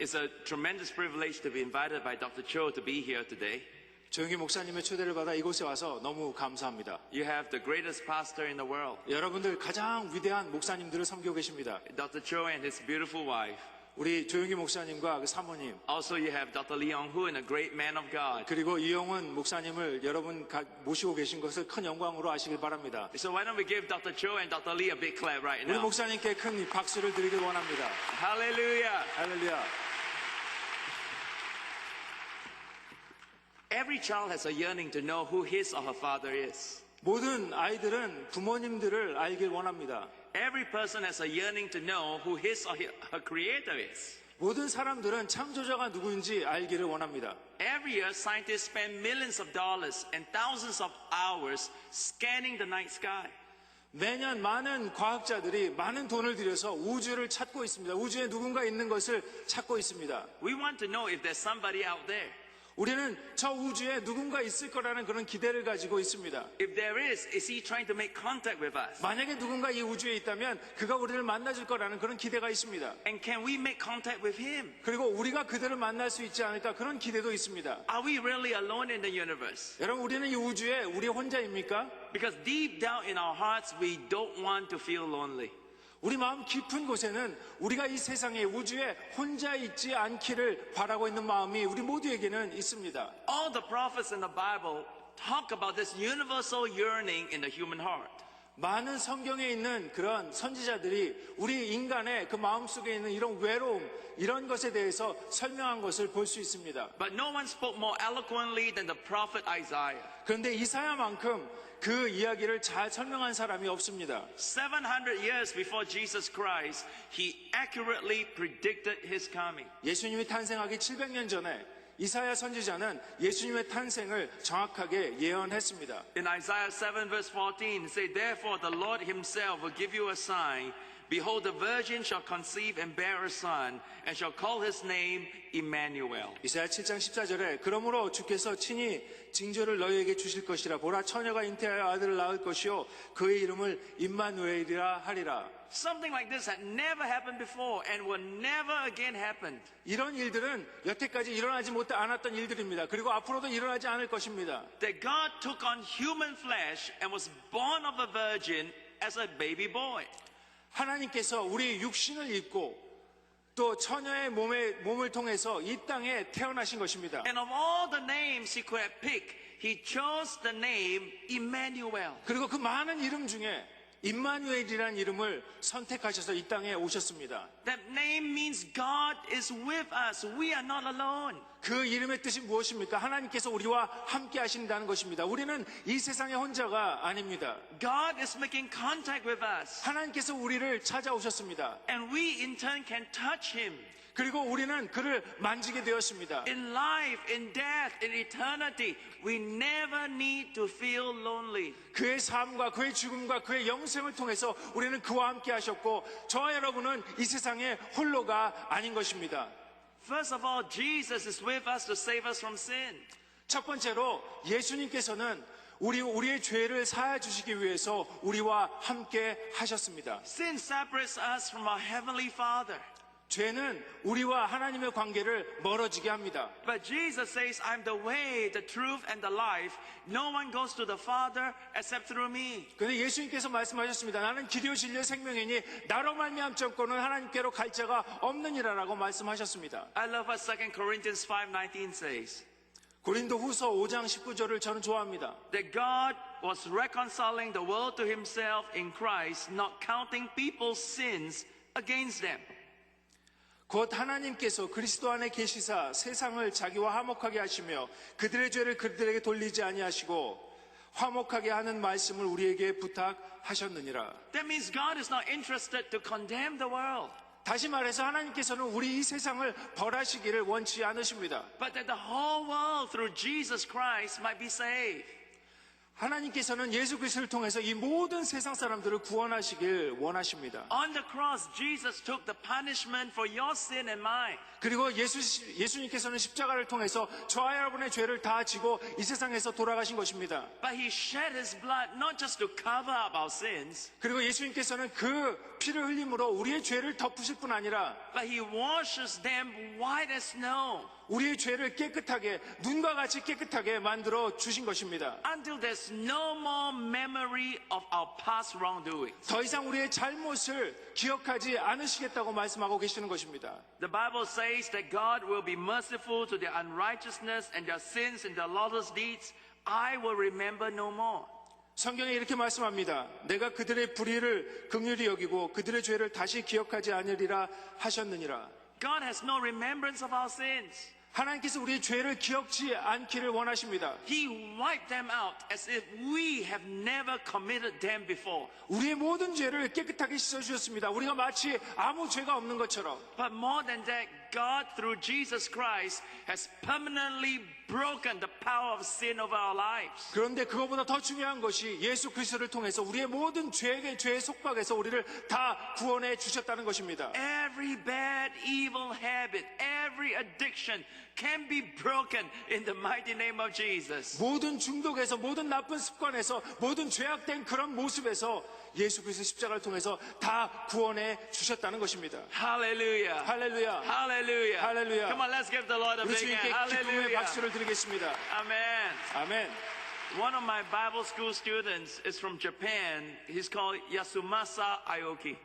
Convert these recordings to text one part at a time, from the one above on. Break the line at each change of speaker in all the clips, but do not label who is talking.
It's a tremendous privilege to be invited by Dr. Cho to be here today.
조영기 목사님의 초대를 받아 이곳에 와서 너무 감사합니다.
You have the greatest pastor in the world,
여러분들 가장 위대한 목사님들을 섬기고 계십니다.
Dr. Cho and his beautiful wife.
우리 조영기 목사님과 그 사모님,
Also, you have Dr. Lee Young-hoo and a great man of God.
그리고 이영훈 목사님을 여러분 모시고 계신 것을 큰 영광으로 아시길 바랍니다.
So why don't we give Dr. Cho and Dr. Lee a big clap right
우리
now?
목사님께 큰 박수를 드리길 원합니다.
Hallelujah.
할렐루야.
Every child has a yearning to know who his or her father is.
모든 아이들은 부모님들을 알길 원합니다.
Every person has a yearning to know who his or her creator is.
모든 사람들은 창조자가 누구인지 알기를 원합니다.
Every year, scientists spend millions of dollars and thousands of hours scanning the night sky.
매년 많은 과학자들이 많은 돈을 들여서 우주를 찾고 있습니다. 우주에 누군가 있는 것을 찾고 있습니다.
We want to know if there's somebody out there.
우리는 저 우주에 누군가 있을 거라는 그런 기대를 가지고 있습니다.
If there is he trying to make contact with us?
만약에 누군가 이 우주에 있다면 그가 우리를 만나줄 거라는 그런 기대가 있습니다.
And can we make contact with him?
그리고 우리가 그들을 만날 수 있지 않을까 그런 기대도 있습니다.
Are we really alone in the universe?
여러분, 우리는 이 우주에 우리 혼자입니까?
Because deep down in our hearts, we don't want to feel lonely.
우리 마음 깊은 곳에는 우리가 이 세상에 우주에 혼자 있지 않기를 바라고 있는 마음이 우리 모두에게는 있습니다.
All the prophets in the Bible talk about this universal yearning in the human heart.
많은 성경에 있는 그런 선지자들이 우리 인간의 그 마음속에 있는 이런 외로움, 이런 것에 대해서 설명한 것을 볼 수 있습니다.
But no one spoke more eloquently than the prophet Isaiah.
그런데 이사야만큼 그 이야기를 잘 설명한 사람이 없습니다.
700 years before Jesus Christ, he accurately predicted his coming.
예수님이 탄생하기 700년 전에 이사야 선지자는 예수님의 탄생을 정확하게 예언했습니다.
In Isaiah 7 verse 14, it says, Therefore the Lord himself will give you a sign. Behold, the virgin shall conceive and bear a son, and shall call his name Emmanuel.
이사야 7장 14절에 그러므로 주께서 친히 징조를 너희에게 주실 것이라. 보라, 처녀가 잉태하여 아들을 낳을 것이요 그의 이름을 임마누엘이라 하리라.
Something like this had never happened before and will never again happen.
이런 일들은 여태까지 일어나지 않았던 일들입니다. 그리고 앞으로도 일어나지 않을 것입니다.
That God took on human flesh and was born of a virgin as a baby boy.
하나님께서 우리 육신을 입고 또 처녀의 몸을 통해서 이 땅에 태어나신 것입니다.
And of all the names he could have picked, he chose the name Emmanuel.
그리고 그 많은 이름 중에 임마누엘이라는 이름을 선택하셔서 이 땅에 오셨습니다.
That name means God is with us. We are not alone.
그 이름의 뜻이 무엇입니까? 하나님께서 우리와 함께 하신다는 것입니다. 우리는 이 세상의 혼자가 아닙니다.
God is making contact with us.
하나님께서 우리를 찾아오셨습니다.
And we in turn can touch him.
그리고 우리는 그를 만지게 되었습니다.
In life, in death, in eternity, we never need to feel lonely.
그의 삶과 그의 죽음과 그의 영생을 통해서 우리는 그와 함께 하셨고 저와 여러분은 이 세상에 홀로가 아닌 것입니다.
First of all, Jesus is with us to save us from sin.
첫 번째로 예수님께서는 우리의 죄를 사해 주시기 위해서 우리와 함께 하셨습니다.
Sin separates us from our heavenly Father.
죄는 우리와 하나님의 관계를 멀어지게 합니다.
But Jesus says, I'm the way, the truth, and the life. No one goes to the Father except through me.
그런데 예수님께서 말씀하셨습니다. 나는 길이요 진리요 생명이니 나로 말미암자고는 하나님께로 갈 자가 없느니라라고 말씀하셨습니다.
I love what 2 Corinthians 5:19 says.
고린도 후서 5장 19절을 저는 좋아합니다.
That God was reconciling the world to himself in Christ, not counting people's sins against them.
곧 하나님께서 그리스도 안에 계시사 세상을 자기와 화목하게 하시며 그들의 죄를 그들에게 돌리지 아니하시고 화목하게 하는 말씀을 우리에게 부탁하셨느니라.
That means God is not interested to condemn the world.
다시 말해서 하나님께서는 우리 이 세상을 벌하시기를 원치 않으십니다.
But that the whole world through Jesus Christ might be saved.
하나님께서는 예수 그리스도를 통해서 이 모든 세상 사람들을 구원하시길 원하십니다.
On the cross, Jesus took the punishment for your sin and mine.
그리고 예수님께서는 십자가를 통해서 저와 여러분의 죄를 다 지고 이 세상에서 돌아가신 것입니다.
But he shed his blood not just to cover up our sins,
그리고 예수님께서는 그 피를 흘림으로 우리의 죄를 덮으실 뿐 아니라
but he washes them white as snow
우리의 죄를 깨끗하게 눈과 같이 깨끗하게 만들어 주신 것입니다.
until there's no more memory of our past wrongdoing.
더 이상 우리의 잘못을 기억하지 않으시겠다고 말씀하고 계시는 것입니다.
The Bible says that God will be merciful to their unrighteousness and their sins and their lawless deeds. I will remember no more.
성경에 이렇게 말씀합니다. 내가 그들의 불의를 긍휼히 여기고 그들의 죄를 다시 기억하지 않으리라 하셨느니라.
God has no remembrance of our sins.
하나님께서 우리의 죄를 기억지 않기를 원하십니다.
He wiped them out as if we have never committed them before.
우리의 모든 죄를 깨끗하게 씻어주셨습니다. 우리가 마치 아무 죄가 없는 것처럼.
But more than that, God through Jesus Christ has permanently broken the power of sin over our lives.
그런데 그것보다 더 중요한 것이 예수 그리스도를 통해서 우리의 모든 죄의 속박에서 우리를 다 구원해 주셨다는 것입니다.
Every bad, evil habit, every addiction can be broken in the mighty name of Jesus.
모든 중독에서 모든 나쁜 습관에서 모든 죄악된 그런 모습에서 예수 그리스도 십자가를 통해서 다 구원해 주셨다는 것입니다.
Hallelujah.
할렐루야.
Hallelujah.
Hallelujah.
Come on, let's give the Lord a
우리
big
주님께
hand.
기쁨의
Hallelujah.
박수를 드리겠습니다.
Amen.
아멘.
One of my Bible school students is from Japan. He's called Yasumasa Aoki.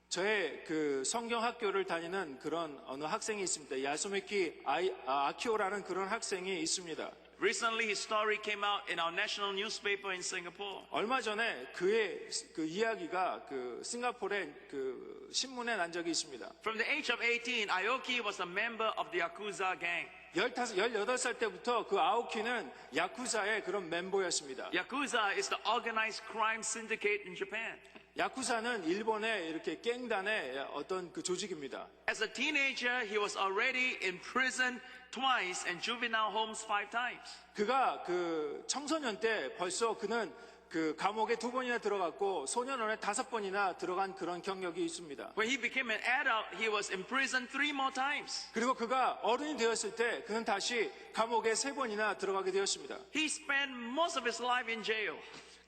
저의 그 성경 학교를 다니는 그런 어느 학생이 있습니다. 야수메키 아키오라는 그런 학생이 있습니다.
Recently, his story came out in our national newspaper in Singapore.
얼마 전에 그의 그 이야기가 그 싱가포르의 그 신문에 난 적이 있습니다.
From the age of 18, Aoki was a member of the Yakuza gang.
18살 때부터 그 아오키는 야쿠자의 그런 멤버였습니다.
Yakuza is the organized crime syndicate in Japan.
야쿠자는 일본의 이렇게 갱단의 어떤 그 조직입니다.
As a teenager, he was already in prison twice and juvenile homes 5 times.
그가 그 청소년 때 벌써 그는 그 감옥에 2번이나 들어갔고 소년원에 5번이나 들어간 그런 경력이 있습니다.
When he became an adult, he was in prison 3 more times.
그리고 그가 어른이 되었을 때 그는 다시 감옥에 3번이나 들어가게 되었습니다.
He spent most of his life in jail.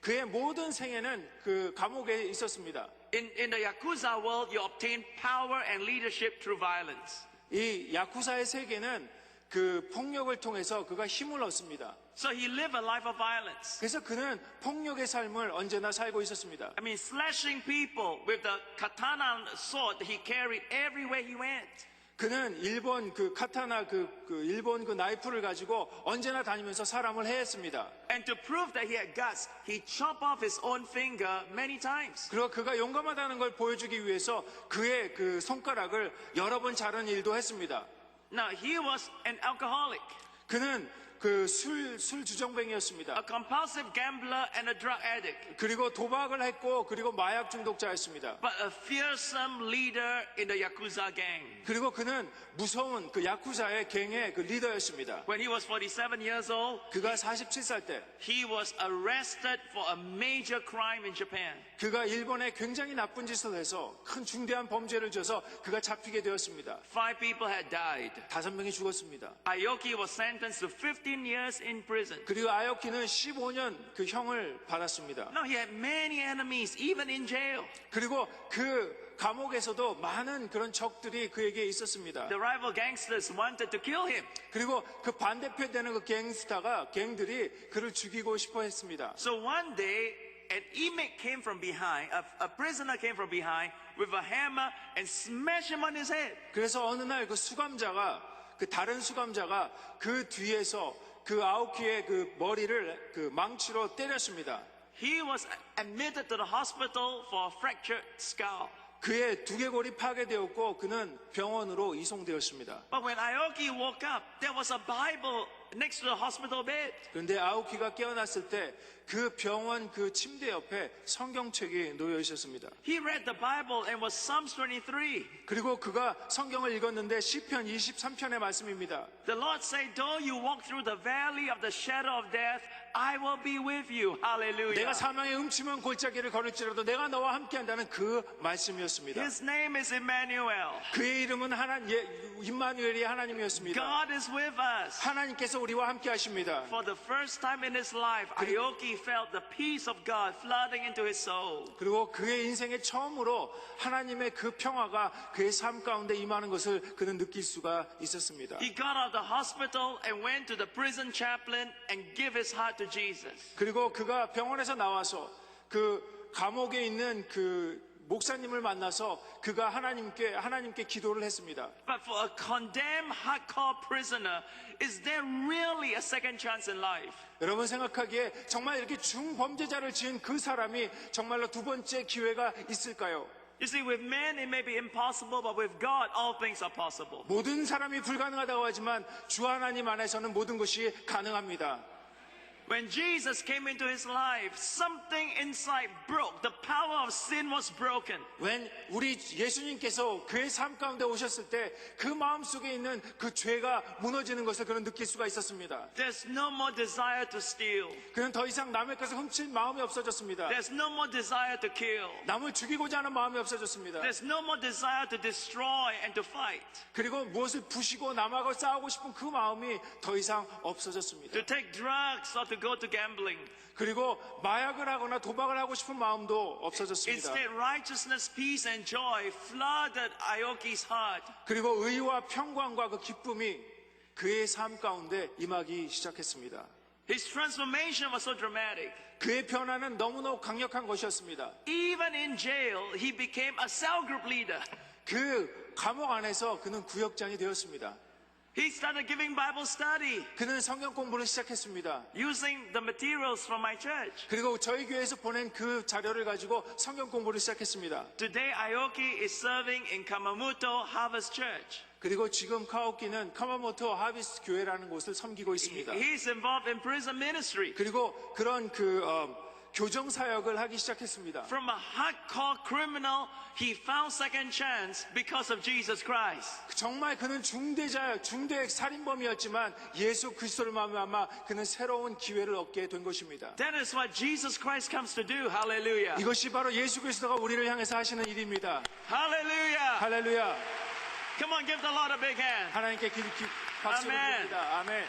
그의 모든 생애는 그 감옥에 있었습니다.
In the Yakuza world, you obtain power and leadership through violence.
이 야쿠자의 세계는 그 폭력을 통해서 그가 힘을 얻습니다.
So he lived a life of violence.
그래서 그는 폭력의 삶을 언제나 살고 있었습니다.
I mean, slashing people with the katana sword that he carried everywhere he went.
그는 일본 그 카타나 그 일본 그 나이프를 가지고 언제나 다니면서 사람을 해했습니다.
And to prove that he had guts, he chopped off his own finger many times.
그리고 그가 용감하다는 걸 보여주기 위해서 그의 그 손가락을 여러 번 자른 일도 했습니다.
Now, he was an alcoholic,
그는 그 술 주정뱅이였습니다.
a compulsive gambler and a drug addict,
그리고 도박을 했고 그리고 마약 중독자였습니다.
but a fearsome leader in the Yakuza gang.
그리고 그는 무서운 그 야쿠자의 갱의 그 리더였습니다.
When he was 47 years old,
그가 47살 때
he was arrested for a major crime in Japan.
그가 일본에 굉장히 나쁜 짓을 해서 큰 중대한 범죄를 져서 그가 잡히게 되었습니다.
5 people had died.
5명이 죽었습니다.
Aoki was sentenced to 15 years in prison.
그리고 아오키는 15년 그 형을 받았습니다.
Now, he had many enemies, even in jail.
그리고 그 감옥에서도 많은 그런 적들이 그에게 있었습니다.
The rival gangsters wanted to kill him.
그리고 그 반대편 되는 그 갱들이 그를 죽이고 싶어 했습니다.
So one day, an inmate came from behind, a prisoner came from behind with a hammer and smashed him on his head.
그래서 어느 날 그 수감자가 그 다른 수감자가 그 뒤에서 그 아오키의 그 머리를 그 망치로 때렸습니다.
He was admitted to the hospital for a fractured skull.
그의 두개골이 파괴되었고 그는 병원으로 이송되었습니다.
But when Aoki woke up, there was a Bible next to the hospital bed.
그런데 아오키가 깨어났을 때 그 병원 그 침대 옆에 성경책이 놓여 있었습니다.
He read the Bible and was Psalms 23.
그리고 그가 성경을 읽었는데 시편 23편의 말씀입니다.
The Lord said, though you walk through the valley of the shadow of death, I will be with you. Hallelujah.
내가 사망의 음침한 골짜기를 걸을지라도 내가 너와 함께한다는 그 말씀이었습니다.
His name is Emmanuel.
그의 이름은 임마누엘이 하나님이었습니다.
God is with us.
하나님께서 우리와 함께 하십니다.
For the first time in his life, Aoki felt the peace of God flooding into his soul.
그리고 그의 인생에 처음으로 하나님의 그 평화가 그의 삶 가운데 임하는 것을 그는 느낄 수가 있었습니다.
He got out of the hospital and went to the prison chaplain and gave his heart to Jesus.
그리고 그가 병원에서 나와서 그 감옥에 있는 그 목사님을 만나서 그가 하나님께 기도를 했습니다.
But for a condemned hardcore prisoner, is there really a second chance in life?
여러분 생각하기에 정말 이렇게 중범죄자를 지은 그 사람이 정말로 두 번째 기회가 있을까요?
You see, with men it may be impossible, but with God all things are possible.
모든 사람이 불가능하다고 하지만 주 하나님 안에서는 모든 것이 가능합니다.
When Jesus came into his life, something inside broke. The power of sin was broken.
when 우리 예수님께서 그의 삶 가운데 오셨을 때 그 마음속에 있는 그 죄가 무너지는 것을 그는 느낄 수가 있었습니다.
There's no more desire to steal.
그는 더 이상 남의 것을 훔칠 마음이 없어졌습니다.
There's no more desire to kill.
남을 죽이고자 하는 마음이 없어졌습니다.
There's no more desire to destroy and to fight.
그리고 무엇을 부시고 남하고 싸우고 싶은 그 마음이 더 이상 없어졌습니다.
To take drugs or to go to gambling.
그리고 마약을 하거나 도박을 하고 싶은 마음도 없어졌습니다.
Instead, righteousness, peace, and joy flooded Aoki's heart.
그리고 의와 평강과 그 기쁨이 그의 삶 가운데 임하기 시작했습니다.
His transformation was so dramatic.
그의 변화는 너무너무 강력한 것이었습니다.
Even in jail, he became a cell group leader.
그 감옥 안에서 그는 구역장이 되었습니다.
He started giving Bible study
그는 성경 공부를 시작했습니다.
using the materials from my church.
그리고 저희 교회에서 보낸 그 자료를 가지고 성경 공부를 시작했습니다.
Today, Aoki is serving in Kamamoto Harvest Church.
그리고 지금 카오키는 카마모토 하비스 교회라는 곳을 섬기고 있습니다.
He's involved in prison ministry.
그리고 그런 교정 사역을 하기 시작했습니다.
From a hardcore criminal, he found second chance because of Jesus Christ.
정말 그는 중대 살인범이었지만 예수 그리스도를 말미암아 그는 새로운 기회를 얻게 된 것입니다.
That is what Jesus Christ comes to do. Hallelujah.
이것이 바로 예수 그리스도가 우리를 향해서 하시는 일입니다.
Hallelujah.
할렐루야.
Come on, give the Lord a big hand.
하나님께 박수를
아멘.
드립니다. 아멘.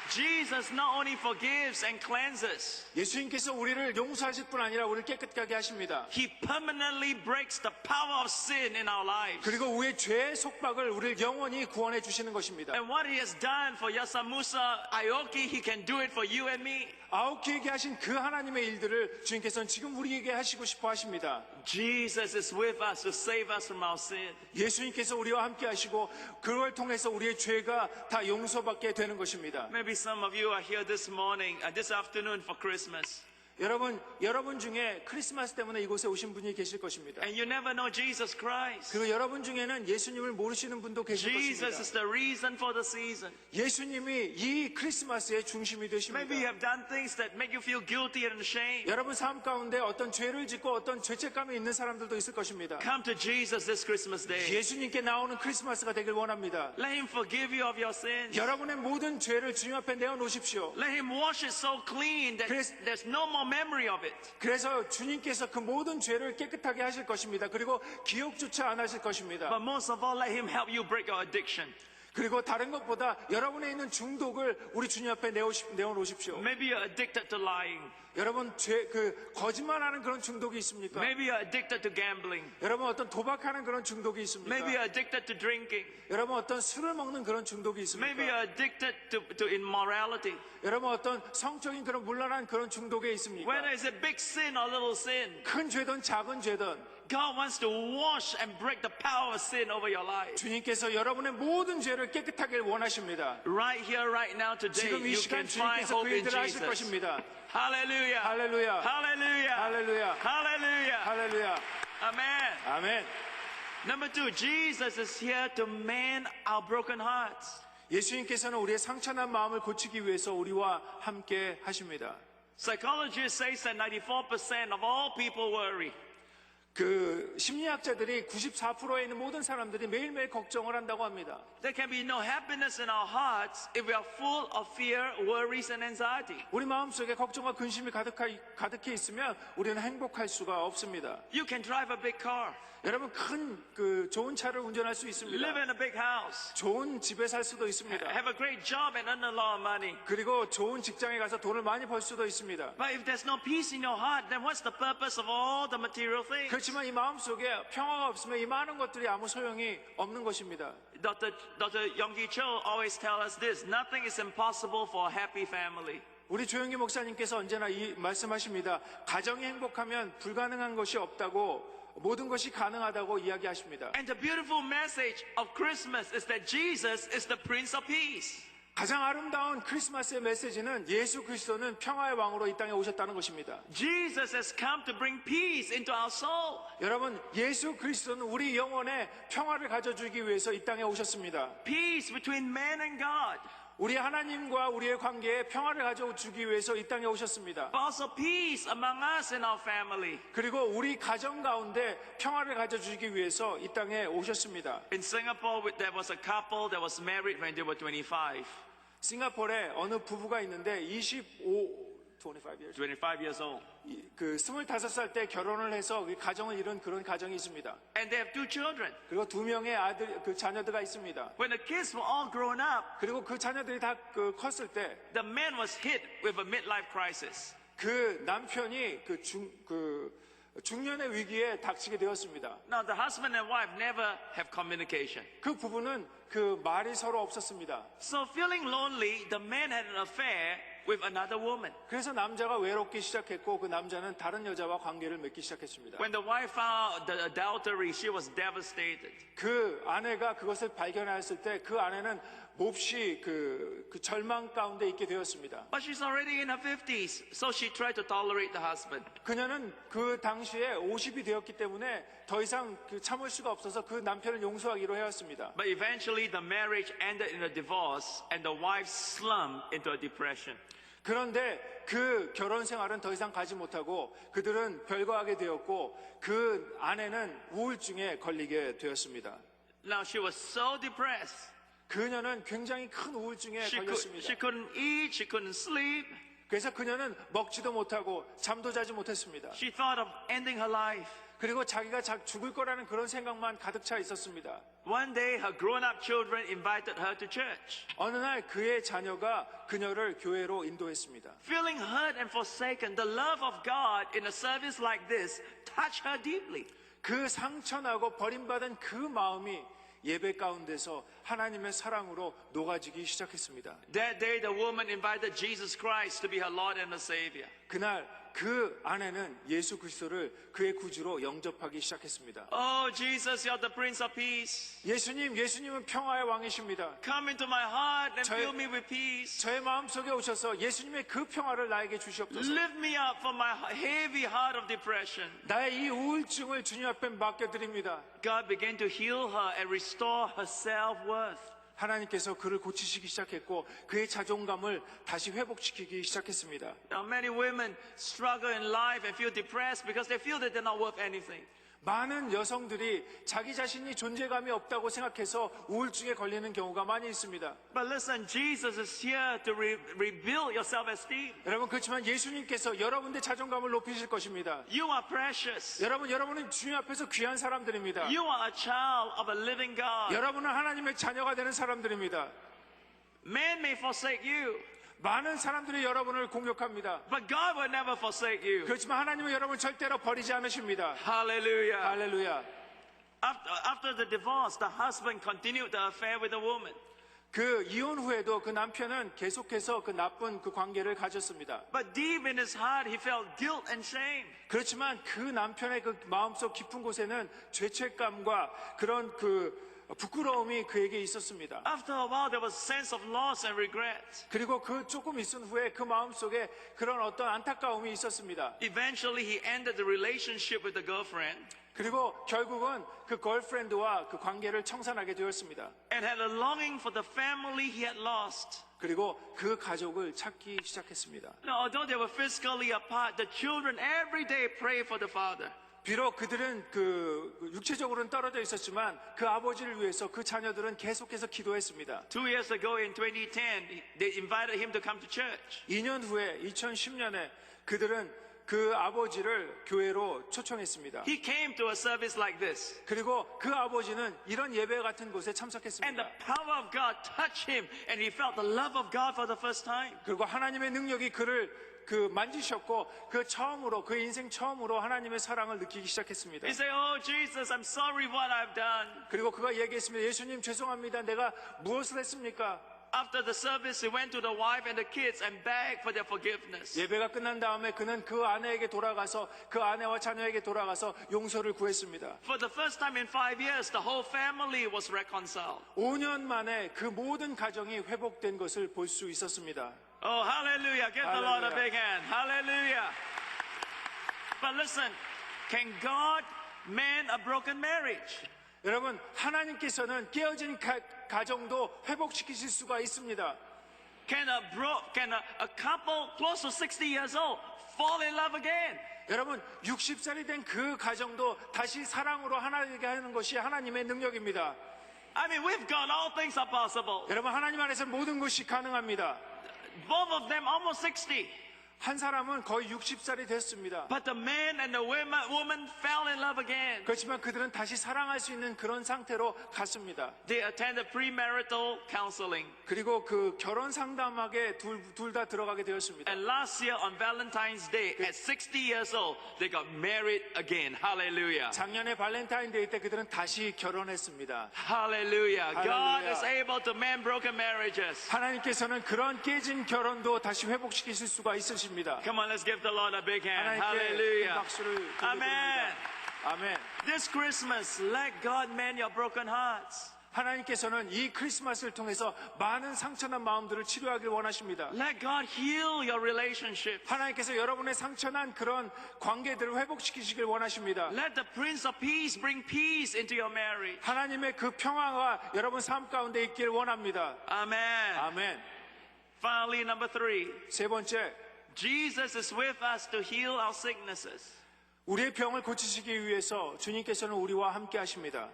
Jesus not only forgives and cleanses,
예수님께서 우리를 용서하실 뿐 아니라 우리를 깨끗하게 하십니다.
He permanently breaks the power of sin in our lives.
그리고 우리의 죄의 속박을 우리를 영원히 구원해 주시는 것입니다.
And what He has done for Yasamusa Aoki, He can do it for you and me.
아오키에게 하신 그 하나님의 일들을 주님께서는 지금 우리에게 하시고 싶어 하십니다.
Jesus is with us to save us from our sin.
예수님께서 우리와 함께 하시고 그걸 통해서 우리의 죄가 다 용서받게 되는 것입니다.
Maybe some of you are here this morning, this afternoon for Christmas.
여러분 중에 크리스마스 때문에 이곳에 오신 분이 계실 것입니다.
And you never know Jesus Christ.
그리고 여러분 중에는 예수님을 모르시는 분도 계실
Jesus
것입니다.
is the reason for the season.
예수님이 이 크리스마스의 중심이 되십니다.
Maybe you have done things that make you feel guilty and ashamed.
여러분 삶 가운데 어떤 죄를 짓고 어떤 죄책감이 있는 사람들도 있을 것입니다.
Come to Jesus this Christmas day.
예수님께 나오는 크리스마스가 되길 원합니다.
Let Him forgive you of your sins.
여러분의 모든 죄를 주님 앞에 내어놓으십시오.
Let Him wash it so clean that there's no more memory of it.
그래서 주님께서 그 모든 죄를 깨끗하게 하실 것입니다. 그리고 기억조차 안 하실 것입니다.
But most of all, let Him help you break your addiction.
그리고 다른 것보다 여러분에 있는 중독을 우리 주님 앞에 내어놓으십시오.
Maybe you're addicted to lying.
여러분 거짓말하는 그런 중독이 있습니까?
Maybe you're addicted to gambling.
여러분 어떤 도박하는 그런 중독이 있습니까?
Maybe you're addicted to drinking.
여러분 어떤 술을 먹는 그런 중독이 있습니까?
Maybe you're addicted to immorality.
여러분 어떤 성적인 그런 문란한 그런 중독에 있습니까?
Whether it's a big sin or little sin,
큰 죄든 작은 죄든
God wants to wash and break the power of sin over your life.
주님께서 여러분의 모든 죄를 깨끗하게 원하십니다.
Right here, right now, today,
지금 이
you
시간
can find
주님께서
hope
그
in
일들을 하실
Jesus.
것입니다.
Hallelujah.
할렐루야.
Hallelujah.
할렐루야.
Hallelujah.
할렐루야.
Amen.
아멘.
Number two, Jesus is here to mend our broken hearts.
예수님께서는 우리의 상처난 마음을 고치기 위해서 우리와 함께 하십니다.
Psychologists say that 94% of all people worry.
그 심리학자들이 94%에 있는 모든 사람들이 매일매일 걱정을 한다고 합니다.
There can be no happiness in our hearts if we are full of fear, worries, and anxiety.
우리 마음속에 걱정과 근심이 가득해 있으면 우리는 행복할 수가 없습니다.
You can drive a big car,
여러분 큰 그 좋은 차를 운전할 수 있습니다.
live in a big house,
좋은 집에 살 수도 있습니다.
have a great job and earn a lot of money.
그리고 좋은 직장에 가서 돈을 많이 벌 수도 있습니다.
But if there's no peace in your heart, then what's the purpose of all the material things?
그렇지만 이 마음속에 평화가 없으면 이 많은 것들이 아무 소용이 없는 것입니다.
Dr. Yonggi Cho always tell us this: nothing is impossible for a happy family.
우리 조영기 목사님께서 언제나 이 말씀하십니다. 가정이 행복하면 불가능한 것이 없다고 모든 것이 가능하다고 이야기하십니다.
And the beautiful message of Christmas is that Jesus is the Prince of Peace.
가장 아름다운 크리스마스의 메시지는 예수 그리스도는 평화의 왕으로 이 땅에 오셨다는 것입니다.
Jesus has come to bring peace into our soul.
여러분, 예수 그리스도는 우리 영혼에 평화를 가져주기 위해서 이 땅에 오셨습니다.
Peace between man and God.
우리 하나님과 우리의 관계에 평화를 가져주기 위해서 이 땅에 오셨습니다.
But also peace among us and our family.
그리고 우리 가정 가운데 평화를 가져주기 위해서 이 땅에 오셨습니다.
In Singapore, there was a couple that was married when they were 25.
싱가포르에 어느 부부가 있는데 25
years old.
그 25살 때 결혼을 해서 가정을 이룬 그런 가정이 있습니다.
And they have 2 children.
그리고 2명의 그 자녀들가 있습니다.
When the kids were all grown up,
그리고 그 자녀들이 다 컸을 때
the man was hit with a midlife crisis.
그 남편이 중년의 위기에 닥치게 되었습니다.
Now, the husband and wife never have communication.
그 부부는 그 말이 서로 없었습니다.
So feeling lonely, the man had an affair with another woman.
그래서 남자가 외롭기 시작했고 그 남자는 다른 여자와 관계를 맺기 시작했습니다.
When the wife found the adultery, she was devastated.
그 아내가 그것을 발견하였을 때 그 아내는 몹시 그 절망 가운데 있게 되었습니다.
But she's already in her 50s, so she tried to tolerate the husband.
그녀는 그 당시에 50이 되었기 때문에 더 이상 참을 수가 없어서 그 남편을 용서하기로 하였습니다.
But eventually the marriage ended in a divorce and the wife slumped into a depression.
그런데 그 결혼 생활은 더 이상 가지 못하고 그들은 별거하게 되었고 그 아내는 우울증에 걸리게 되었습니다.
Now she was so depressed.
그녀는 굉장히 큰 우울증에 걸렸습니다.
She couldn't eat, she couldn't sleep.
그래서 그녀는 먹지도 못하고 잠도 자지 못했습니다.
She thought of ending her life.
그리고 자기가 죽을 거라는 그런 생각만 가득 차 있었습니다.
One day her grown-up children invited her to church.
어느 날 그의 자녀가 그녀를 교회로 인도했습니다.
Feeling hurt and forsaken, the love of God in a service like this touched her deeply.
그 상처나고 버림받은 그 마음이 예배 가운데서 하나님의 사랑으로 녹아지기 시작했습니다.
That day the woman invited Jesus Christ to be her Lord and her Savior.
그날 그 아내는 예수 그리스도를 그의 구주로 영접하기 시작했습니다.
Oh Jesus, you're the Prince of Peace.
예수님은 평화의 왕이십니다.
Come into my heart and
저의-
fill me with peace.
저의 마음속에 오셔서 예수님의 그 평화를 나에게 주시옵소서.
Lift me up from my heavy heart of depression.
나의 이 우울증을 주님 앞에 맡겨드립니다.
God began to heal her and restore her self-worth.
하나님께서 그를 고치시기 시작했고 그의 자존감을 다시 회복시키기 시작했습니다.
Now many women struggle in life and feel depressed because they feel that they're not worth anything.
많은 여성들이 자기 자신이 존재감이 없다고 생각해서 우울증에 걸리는 경우가 많이 있습니다.
But listen, Jesus is here to rebuild your self-esteem.
여러분 그렇지만 예수님께서 여러분의 자존감을 높이실 것입니다.
You are precious.
여러분은 주님 앞에서 귀한 사람들입니다.
You are a child of a living God.
여러분은 하나님의 자녀가 되는 사람들입니다.
Man may forsake you,
많은 사람들이 여러분을 공격합니다.
but God will never forsake you.
그렇지만 하나님은 여러분을 절대로 버리지 않으십니다.
Hallelujah.
할렐루야.
After the divorce, the husband continued the affair with the woman.
그 이혼 후에도 그 남편은 계속해서 그 나쁜 그 관계를 가졌습니다.
But deep in his heart, he felt guilt and shame.
그렇지만 그 남편의 그 마음속 깊은 곳에는 죄책감과 그런 그 부끄러움이 그에게 있었습니다.
After a while, there was a sense of loss and regret.
그리고 그 조금 있은 후에 그 마음속에 그런 어떤 안타까움이 있었습니다.
Eventually, he ended the relationship with the girlfriend
그리고 결국은 그 걸프렌드와 그 관계를 청산하게 되었습니다.
and had a longing for the family he had lost.
그리고 그 가족을 찾기 시작했습니다.
Now, although they were physically apart, the children every day prayed for the father.
비록 그들은 그 육체적으로는 떨어져 있었지만 그 아버지를 위해서 그 자녀들은 계속해서 기도했습니다.
2 years ago in 2010, they invited him to come to church.
2년 후에 2010년에 그들은 그 아버지를 교회로 초청했습니다.
He came to a service like this.
그리고 그 아버지는 이런 예배 같은 곳에
And
참석했습니다.
the power of God touched him, and he felt the love of God for the first time.
그리고 하나님의 능력이 그를 만지셨고 그 인생 처음으로 하나님의 사랑을 느끼기 시작했습니다.
He said, "Oh Jesus, I'm sorry what I've done."
그리고 그가 얘기했습니다. 예수님 죄송합니다. 내가 무엇을 했습니까?
After the service, he went to the wife and the kids and begged for their forgiveness.
예배가 끝난 다음에 그는 그 아내에게 돌아가서 그 아내와 자녀에게 돌아가서 용서를 구했습니다.
For the first time in 5 years, the whole family was reconciled.
5년 만에 그 모든 가정이 회복된 것을 볼 수 있었습니다.
Oh, hallelujah. Give the Lord a big hand. Hallelujah. But listen, can God mend a broken marriage?
여러분, 하나님께서는 깨어진 가정도 회복시키실 수가 있습니다.
Can a couple close to 60 years old fall in love again?
여러분, 60살이 된 그 가정도 다시 사랑으로 하나되게 하는 것이 하나님의 능력입니다.
I mean, with God, all things are possible.
여러분, 하나님 안에서 모든 것이 가능합니다.
Both of them almost 60.
한 사람은 거의 60살이 됐습니다.
But the man and the woman fell in love again.
그렇지만 그들은 다시 사랑할 수 있는 그런 상태로 갔습니다.
They attended premarital counseling.
그리고 그 결혼 상담학에 둘 다 들어가게 되었습니다.
And last year on Valentine's Day, at 60 years old, they got married again. Hallelujah.
작년에 발렌타인데이 때 그들은 다시 결혼했습니다.
Hallelujah. God
Hallelujah.
is able to mend broken marriages.
하나님께서는 그런 깨진 결혼도 다시 회복시키실 수가 있으십니다.
Come on, let's give the Lord a big hand.
하나님께
Hallelujah.
박수를
Amen.
드립니다. 아멘.
This Christmas, let God mend your broken hearts.
하나님께서는 이 크리스마스를 통해서 많은 상처난 마음들을 치료하길 원하십니다.
Let God heal your relationship.
하나님께서 여러분의 상처난 그런 관계들을 회복시키시길 원하십니다.
Let the Prince of Peace bring peace into your marriage.
하나님의 그 평화가 여러분 삶 가운데 있길 원합니다.
Amen.
아멘.
Finally, number 3.
세 번째,
Jesus is with us to heal our sicknesses.
우리의 병을 고치시기 위해서 주님께서는 우리와 함께 하십니다.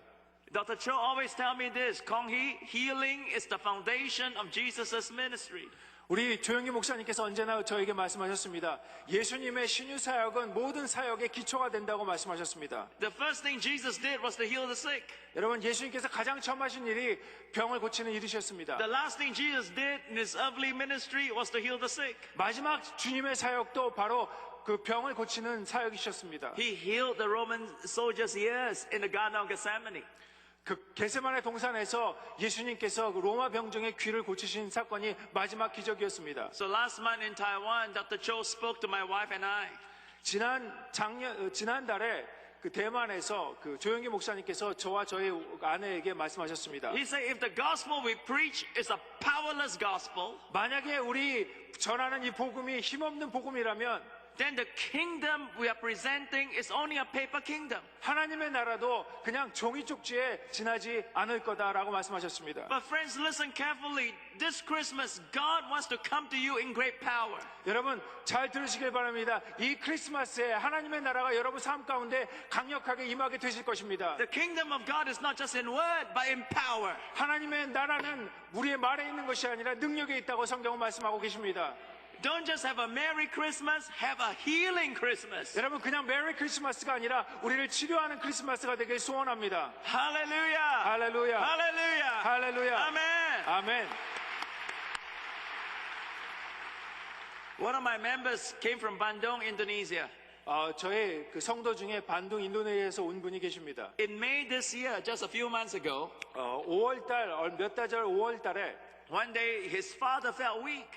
Dr. Cho always tell me this, Kong-hee, healing is the foundation of Jesus' ministry.
우리 조영기 목사님께서 언제나 저에게 말씀하셨습니다. 예수님의 신유 사역은 모든 사역의 기초가 된다고 말씀하셨습니다.
The first thing Jesus did was to heal the sick.
여러분, 예수님께서 가장 처음 하신 일이 병을 고치는 일이셨습니다.
The last thing Jesus did in his earthly ministry was to heal the sick.
마지막 주님의 사역도 바로 그 병을 고치는 사역이셨습니다.
He healed the Roman soldiers' ears in the Garden of Gethsemane.
그 겟세마네 동산에서 예수님께서 그 로마 병정의 귀를 고치신 사건이 마지막 기적이었습니다.
So last month in Taiwan, Dr. Cho spoke to my wife and I.
지난달에 그 대만에서 그 조영기 목사님께서 저와 저의 아내에게 말씀하셨습니다.
He said, if the gospel we preach is a powerless gospel,
만약에 우리 전하는 이 복음이 힘없는 복음이라면
then the kingdom we are presenting is only a paper kingdom.
하나님의 나라도 그냥 종이 쪽지에 지나지 않을 거다라고 말씀하셨습니다.
But friends, listen carefully. This Christmas, God wants to come to you in great power.
여러분 잘 들으시길 바랍니다. 이 크리스마스에 하나님의 나라가 여러분 삶 가운데 강력하게 임하게 되실 것입니다.
The kingdom of God is not just in word, but in power.
하나님의 나라는 우리의 말에 있는 것이 아니라 능력에 있다고 성경은 말씀하고 계십니다.
Don't just have a Merry Christmas, have a healing Christmas.
여러분 그냥 메리 크리스마스가 아니라 우리를 치료하는 크리스마스가 되길 소원합니다.
Hallelujah.
할렐루야.
Hallelujah.
할렐루야.
Amen.
아멘.
One of my members came from Bandung, Indonesia.
저의 그 성도 중에 반둥 인도네시아에서 온 분이 계십니다.
In May this year, just a few months ago,
5월달 몇 달 전 5월달에
one day his father felt weak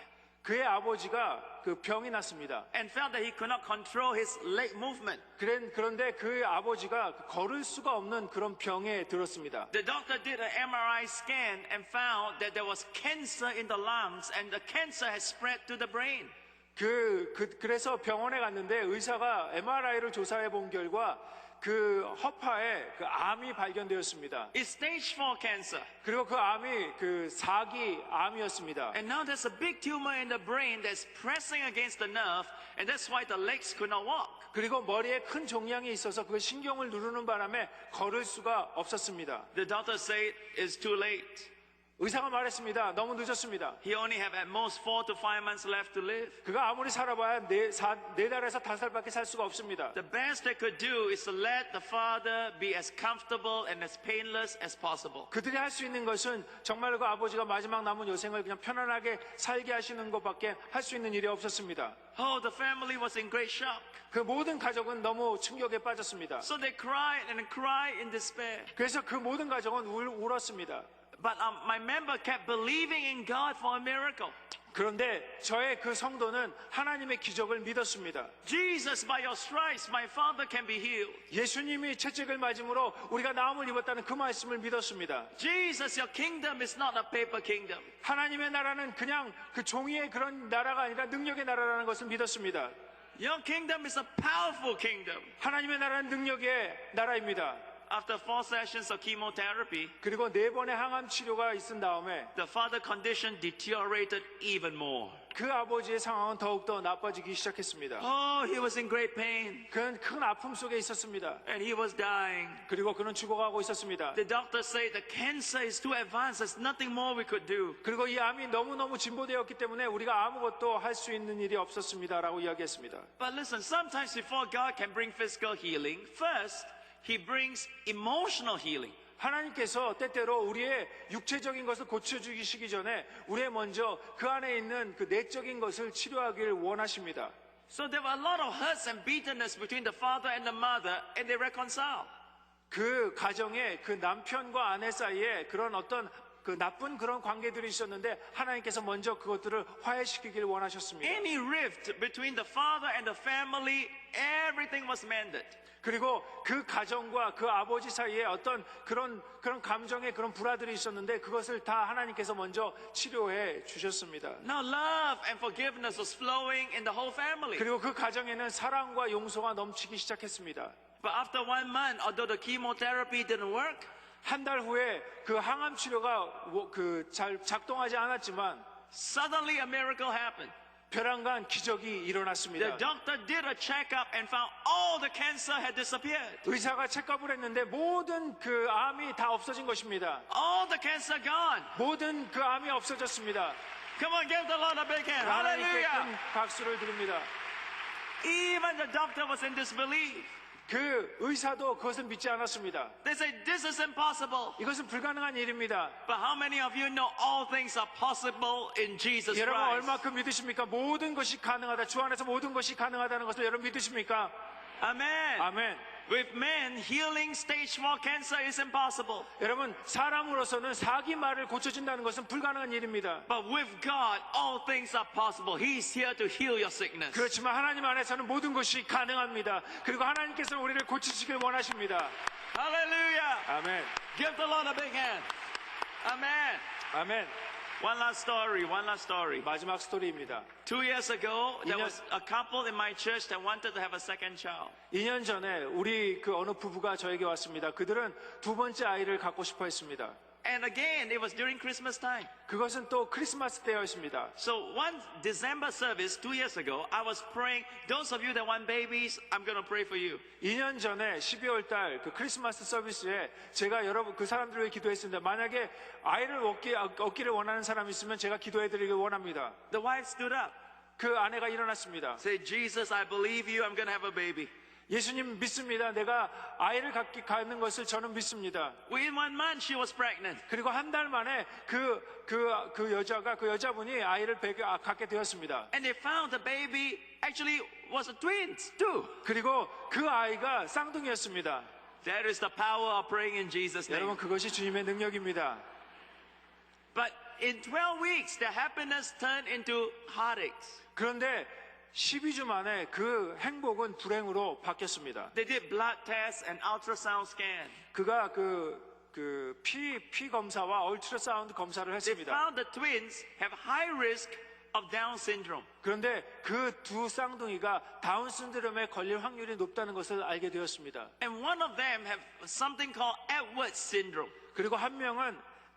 그의 아버지가 그 병이 났습니다.
and felt that he could not control his leg movement.
그런데 그 아버지가 걸을 수가 없는 그런 병에 들었습니다.
The doctor did an MRI scan and found that there was cancer in the lungs and the cancer has spread to the brain.
그래서 병원에 갔는데 의사가 MRI를 조사해 본 결과 그 허파에 그 암이 발견되었습니다.
It's stage 4 cancer.
그리고 그 암이 그 4기 암이었습니다.
And now there's a big tumor in the brain that's pressing against the nerve and that's why the legs could not walk.
그리고 머리에 큰 종양이 있어서 그 신경을 누르는 바람에 걸을 수가 없었습니다.
The doctor said it's too late.
의사가 말했습니다. 너무 늦었습니다.
He only have at most 4 to 5 months left to live.
그가 아무리 살아봐야 4달에서 5살밖에 살 수가 없습니다.
The best they could do is to let the father be as comfortable and as painless as possible.
그들이 할 수 있는 것은 정말 그 아버지가 마지막 남은 여생을 그냥 편안하게 살게 하시는 것밖에 할 수 있는 일이 없었습니다.
Oh, the family was in great shock.
그 모든 가족은 너무 충격에 빠졌습니다.
So they cried and cried in despair.
그래서 그 모든 가족은 울었습니다.
But my member kept believing in God for a miracle.
그런데 저의 그 성도는 하나님의 기적을 믿었습니다.
Jesus, by your stripes, my father can be healed.
예수님이 채찍을 맞음으로 우리가 나음을 입었다는 그 말씀을 믿었습니다.
Jesus, your kingdom is not a paper kingdom.
하나님의 나라는 그냥 그 종이의 그런 나라가 아니라 능력의 나라라는 것을 믿었습니다.
Your kingdom is a powerful kingdom.
하나님의 나라는 능력의 나라입니다.
After 4 sessions of chemotherapy,
그리고 4번의 항암 치료가 있은 다음에
the father condition deteriorated even more.
그 아버지의 상황은 더욱더 나빠지기 시작했습니다.
Oh, he was in great pain
그는 큰 아픔 속에 있었습니다.
and he was dying.
그리고 그는 죽어가고 있었습니다.
The doctor said the cancer is too advanced. There's nothing more we could do.
그리고 이 암이 너무너무 진보되었기 때문에 우리가 아무것도 할 수 있는 일이 없었습니다라고 이야기했습니다.
But listen, sometimes before God can bring physical healing, first He brings emotional healing.
하나님께서 때때로 우리의 육체적인 것을 고쳐주시기 전에 우리의 먼저 그 안에 있는 그 내적인 것을 치료하길 원하십니다.
So there were a lot of hurts and bitterness between the father and the mother, and they reconciled.
그 가정에 그 남편과 아내 사이에 그런 어떤 그 나쁜 그런 관계들이 있었는데 하나님께서 먼저 그것들을 화해시키길 원하셨습니다.
Any rift between the father and the family, everything was mended.
그리고 그 가정과 그 아버지 사이에 어떤 그런 감정의 그런 불화들이 있었는데 그것을 다 하나님께서 먼저 치료해 주셨습니다.
Now love and forgiveness was flowing in the whole family.
그리고 그 가정에는 사랑과 용서가 넘치기 시작했습니다.
But after 1 month, although the chemotherapy didn't work,
한 달 후에 그 항암 치료가 잘 작동하지 않았지만
suddenly a miracle happened.
벼랑간 기적이
The
일어났습니다.
doctor did a checkup and found all the cancer had disappeared.
의사가 체크업을 했는데 모든 그 암이 다 없어진 것입니다.
All the cancer gone.
모든 그 암이 없어졌습니다.
Come on, give the Lord a big hand.
하나님께
Hallelujah.
큰 박수를 드립니다.
Even the doctor was in disbelief.
그 의사도 그것을 믿지 않았습니다.
They said, this is impossible.
이것은 불가능한 일입니다.
But how many of you know all things are possible in Jesus
여러분
Christ?
얼마큼 믿으십니까? 모든 것이 가능하다. 주 안에서 모든 것이 가능하다는 것을 여러분 믿으십니까?
Amen.
아멘.
With men, healing stage 4 cancer is impossible.
여러분 사람으로서는 사기말을 고쳐준다는 것은 불가능한 일입니다.
But with God, all things are possible. He's here to heal your sickness.
그렇지만 하나님 안에서는 모든 것이 가능합니다. 그리고 하나님께서는 우리를 고치시길 원하십니다.
Hallelujah.
아멘.
Give the Lord a big hand. Amen.
아멘.
One last story.
마지막 스토리입니다.
2 years ago, there
이년-
was a couple in my church that wanted to have a second child.
2년 전에 우리 그 어느 부부가 저에게 왔습니다. 그들은 두 번째 아이를 갖고 싶어 했습니다.
And again, it was during Christmas time.
그것은 또 크리스마스 때였습니다.
So one December service 2 years ago, I was praying, those of you that want babies, I'm going to pray for you.
2년 전에 12월 달 그 크리스마스 서비스에 제가 여러분 그 사람들을 위해 기도했습니다. 만약에 아이를 얻기를 원하는 사람이 있으면 제가 기도해드리길 원합니다.
The wife stood up,
그 아내가 일어났습니다.
said, Jesus, I believe you, I'm going to have a baby.
예수님 믿습니다. 내가 아이를 갖는 것을 저는 믿습니다.
Within 1 month, she was pregnant.
그리고 한 달 만에 그 여자분이 아이를 갖게 되었습니다.
And they found the baby actually was a twins too.
그리고 그 아이가 쌍둥이였습니다.
That is the power of praying in Jesus' name.
여러분 그것이 주님의 능력입니다.
But in 12 weeks, the happiness turned into heartaches.
그런데 12주 만에 그 행복은 불행으로 바뀌었습니다.
They did blood tests and ultrasound scan.
그가 피 검사와 얼트라사운드 검사를
They
했습니다.
found the twins have high risk of Down syndrome.
그런데 그 두 쌍둥이가 다운 신드롬에 걸릴 확률이 높다는 것을 알게 되었습니다.
And one of them have something called Edwards syndrome.
그리고 한 명은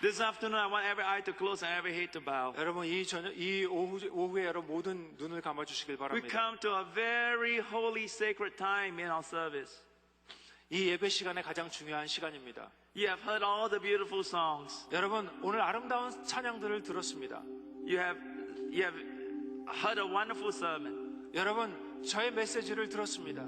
This afternoon, I want every eye to close and every head to bow.
여러분 이 오후에 여러분 모든 눈을 감아 주시길
We
바랍니다.
come to a very holy, sacred time in our service.
이 예배 시간에 가장 중요한 시간입니다.
You have heard all the beautiful songs.
여러분 오늘 아름다운 찬양들을 들었습니다.
You have heard a wonderful sermon.
여러분 저의 메시지를 들었습니다.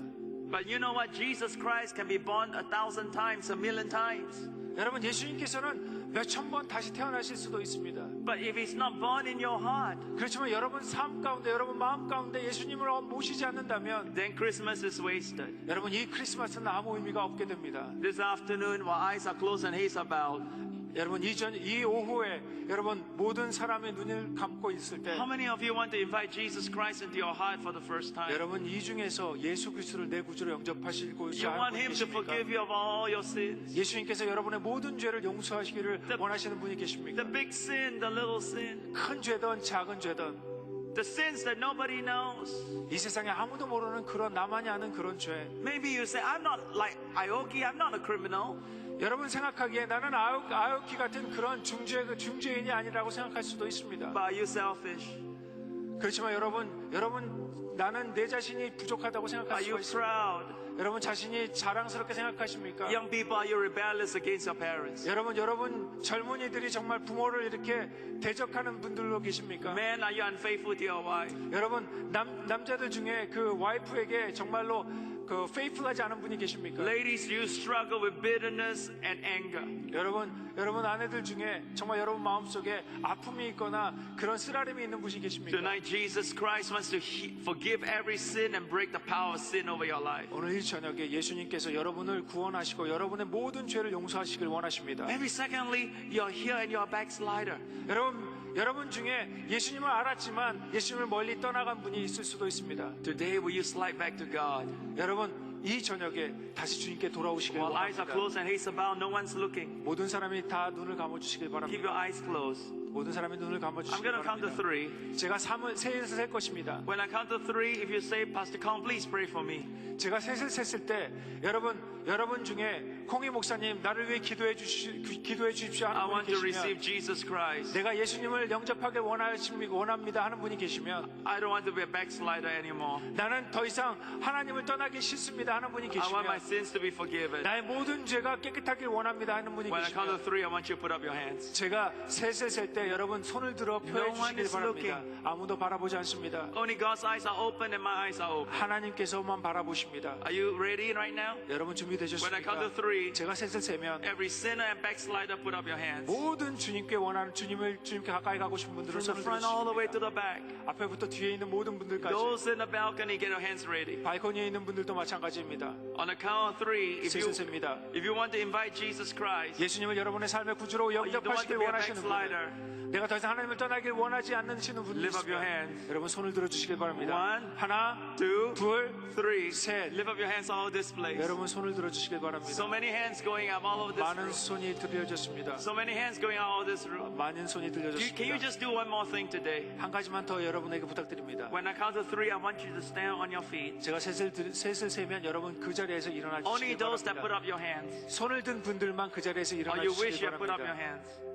But you know what? Jesus Christ can be born 1,000 times, 1,000,000 times.
여러분 예수님께서는 몇천 번 다시 태어나실 수도 있습니다.
But if He's not born in your heart,
그렇지만 여러분 삶 가운데 여러분 마음 가운데 예수님을 모시지 않는다면
then Christmas is wasted.
여러분 이 크리스마스는 아무 의미가 없게 됩니다.
This afternoon, while eyes are closed and heads are bowed,
여러분 이 오후에 여러분 모든 사람의 눈을 감고 있을 때
how many of you want to invite Jesus Christ into your heart for the first time?
여러분 이 중에서 예수 그리스도를 내 구주로 영접하시고자
You want
하는
Him
분이
to
계십니까?
forgive you of all your sins.
예수님께서 여러분의 모든 죄를 용서하시기를 원하시는 분이 계십니까?
The big sin, the little sin,
큰 죄든 작은 죄든
the sins that nobody knows.
이 세상에 아무도 모르는 그런 나만이 아는 그런 죄.
Maybe you say, I'm not like Aoki, I'm not a criminal.
여러분 생각하기에 나는 아오키 같은 그런 중죄인이 아니라고 생각할 수도 있습니다.
But are you selfish?
그렇지만 여러분 나는 내 자신이 부족하다고 생각할
Are you
수가 있습니다.
proud?
여러분 자신이 자랑스럽게 생각하십니까?
Young people, are you rebellious against your parents?
여러분 젊은이들이 정말 부모를 이렇게 대적하는 분들로 계십니까?
Men, are you unfaithful to your wife?
여러분 남자들 중에 그 와이프에게 정말로 그 페이플하지 않은 분이 계십니까?
Ladies, you struggle with bitterness and anger.
여러분 아내들 중에 정말 여러분 마음속에 아픔이 있거나 그런 쓰라림이 있는 분이 계십니까?
Tonight, Jesus Christ wants to forgive every sin and break the power of sin over your life.
오늘 이 저녁에 예수님께서 여러분을 구원하시고 여러분의 모든 죄를 용서하시길 원하십니다.
Maybe secondly, you're here and you're a backslider.
여러분 중에 예수님을 알았지만 예수님을 멀리 떠나간 분이 있을 수도 있습니다.
Today, will you slide back to God?
여러분 이 저녁에 다시 주님께 돌아오시길
While eyes are
원합니다.
closed and heads are bowed, no one's looking.
모든 사람이 다 눈을 감아주시길
Keep your
바랍니다.
eyes closed.
모든 사람이 눈을
I'm
감아주시길
going to count to
바랍니다.
3.
제가 셋을 셀 것입니다.
When I count to 3, if you say, Pastor Kong, please pray for me.
제가 셋을 셌을 때 여러분 중에 콩이 목사님 나를 위해 기도해 주십시오
I
하는 분이
want to receive
계시면
Jesus Christ.
내가 예수님을 영접하길 원합니다 하는 분이 계시면
I don't want to be a backslider anymore.
나는 더 이상 하나님을 떠나기 싫습니다 하는 분이
I want my
계시면
sins to be forgiven.
나의 모든 죄가 깨끗하길 원합니다 하는 분이
When I count to
계시면
3, I want you to put up your hands.
제가 셋을 셀 때 여러분 손을 들어
No
표해
one
주시길
is
바랍니다. 아무도 바라보지 않습니다.
Only God's eyes are open and my eyes are open.
하나님께서만 바라보십니다.
Are you ready right now?
여러분
When I count
준비되셨습니까?
to 3,
제가 셋을 세면
every sinner and backslider put up your hands.
모든 주님께 원하는 주님께 가까이 가고 싶은 분들은
From the
손을
front all the way to
들어주십니다.
the back.
앞에부터 뒤에 있는 모든 분들까지
Those in the balcony, get your hands ready.
발코니에 있는 분들도 마찬가지입니다.
On the count of 3,
셋을 셉니다.
if you want to invite Jesus Christ,
예수님을 여러분의 삶의 구주로
you don't want
영접하시길
to be a
원하시는
backslider,
분들 내가 더 이상 하나님을 떠나길 원하지 않으시는 분들
lift up your
있으면
hands.
여러분 손을 들어주시길 바랍니다.
One,
하나,
two,
둘,
3.
셋.
Lift up your hands all over this place.
여러분 손을 들어주시길 바랍니다.
So many hands going up all over this
많은
room.
손이 들려졌습니다.
So many hands going out all over this room.
많은 손이
Can you
들려졌습니다.
just do one more thing today?
한 가지만 더 여러분에게 부탁드립니다.
When I count to 3, I want you to stand on your feet.
제가 셋을 세면 여러분 그 자리에서 일어나
Only
주시길
those that put
바랍니다.
up your hands.
손을 든 분들만 그 자리에서
Or
일어나
you wish
주시길
you had put up your
바랍니다.
hands.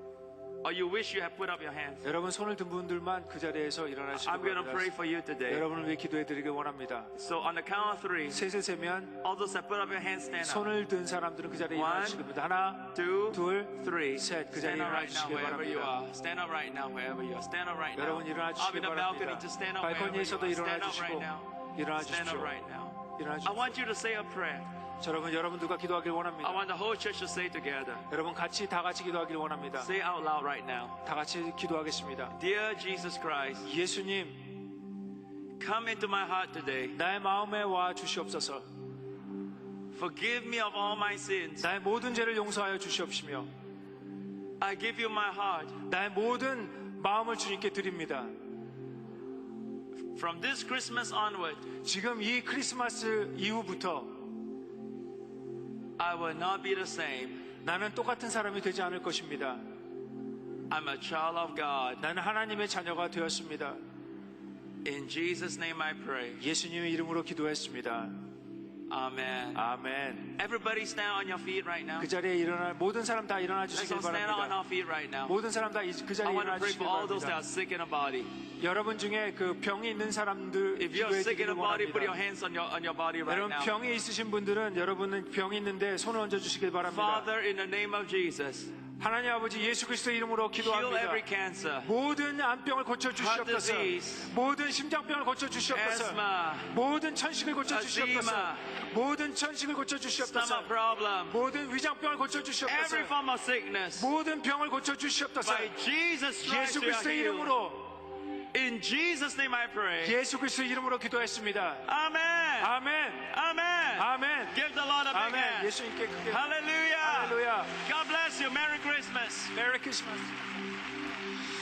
Or you wish you had put up your hands.
여러분 손을 든 분들만 그 자리에서 일어나 주시길
I'm going to pray
바랍니다.
for you today.
여러분을 위해 기도해 드리길 원합니다.
So on the count of 3,
셋을 세면
all those that put up your hands stand up.
손을 든 사람들은 그 자리에
One,
일어나 주시길 바랍니다. 하나,
Two,
둘,
3.
셋. 그
Stand
자리에
up
일어나
right now
주시길
wherever you
바랍니다.
are. Stand up right now wherever you are. Stand up right now.
여러분 일어나
Up
주시길
in the balcony
바랍니다.
to stand up wherever you are.
발코니에서도 일어나
Stand up
주시고
right now.
일어나
Stand
주십시오.
up right now.
일어나
I
주십시오.
want you to say a prayer.
여러분들과 기도하길
I
원합니다.
want the whole church to say together.
여러분 다 같이 기도하길 원합니다.
Say out loud right now.
다 같이 기도하겠습니다.
Dear Jesus Christ,
예수님,
come into my heart today.
나의 마음에 와 주시옵소서.
Forgive me of all my sins.
나의 모든 죄를 용서하여 주시옵시며
I give you my heart.
나의 모든 마음을 주님께 드립니다.
From this Christmas onward,
지금 이 크리스마스 이후부터
I will not be the same.
나는 똑같은 사람이 되지 않을 것입니다.
I'm a child of God.
나는 하나님의 자녀가 되었습니다.
In Jesus' name I pray.
예수님의 이름으로 기도했습니다.
Amen.
아멘.
Everybody stand on your feet right now.
그 자리에 일어나 모든 사람 다 일어나
Let's
주시길
all stand on
바랍니다.
our feet right now.
모든 사람 다 그
I
자리에
want to
일어나
pray
주시길
for all those that
바랍니다.
are sick in the body.
여러분 중에 그 병이 있는 사람들
If you're
기도해
sick in
주기를
the body, put your
원합니다.
hands on your body right
여러분
now.
병이 있으신 분들은 여러분은 병이 있는데 손을 얹어 주시길 바랍니다.
Father, in the name of Jesus,
하나님 아버지 예수 그리스도의 이름으로
heal
기도합니다.
every cancer,
모든 암병을 고쳐
heart
주시옵소서.
disease,
모든 심장병을 고쳐 주시옵소서.
asthma,
모든 천식을 고쳐 주시옵소서.
edema,
모든 천식을 고쳐 주시옵소서.
stomach problem,
모든 위장병을 고쳐 주시옵소서.
every form of sickness.
모든 병을 고쳐 주시옵소서.
By Jesus Christ,
예수
we are
그리스도의
healed.
이름으로
In Jesus' name I pray.
예수 그리스도의 이름으로 기도했습니다.
Amen.
아멘.
Amen.
아멘.
Give the Lord a big
아멘.
hand.
예수님께 크게
Hallelujah.
할렐루야.
God bless you. Merry Christmas.
메리 크리스마스.